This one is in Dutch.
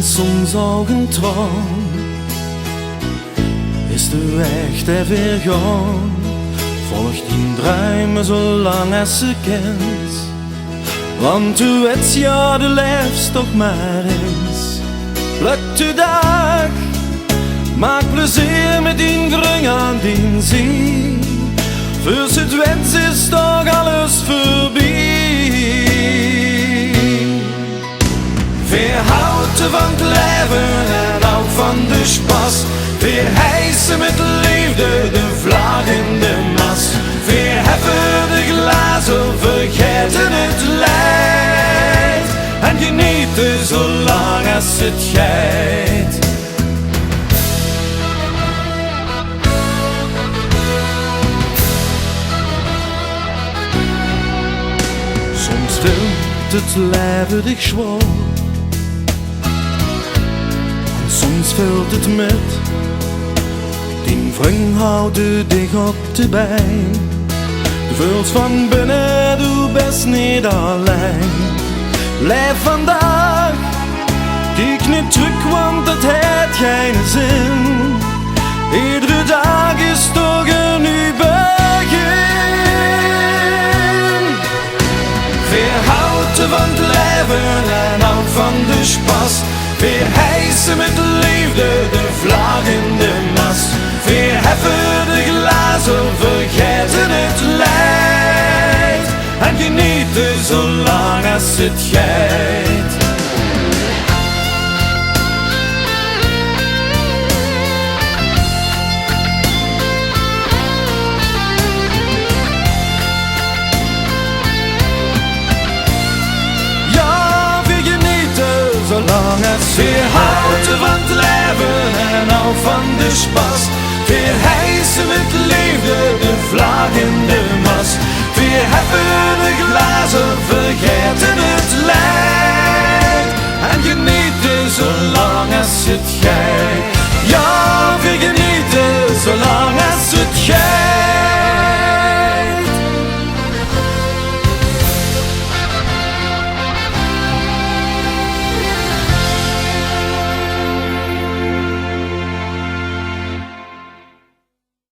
soms ook een droom, is de weg der weer gaan. Volg die druimen zolang als ze kent, want u weet ja de leefst toch maar eens. Pluk de dag, maak plezier met die grung aan die zee. Voor het wens is toch alles voorbij. Weerhouden van het leven en ook van de spas. Weer hijsen met liefde de vlag in de mast. Weer heffen de glazen, vergeten het lijdt. En genieten zolang als het geit. Soms vult het leven dich schwor, en soms vult het met. Die vriend houdt dich op de been. Du voelt van binnen, du best niet alleen. Leef vandaag, kijk niet terug, want dat heeft geen zin. Iedere dag is toch een nieuw begin. Weerhouden van het leven en ook van de spas. Weer hijsen met liefde de vlag in de mast. Weer heffen de glazen, vergeten het lijdt. En genieten zolang als het geit. Ja, we genieten zolang als weer houden van het leven en ook van de spas. Weer hijsen met liefde de vlag in de mast. Weer heffen de glazen.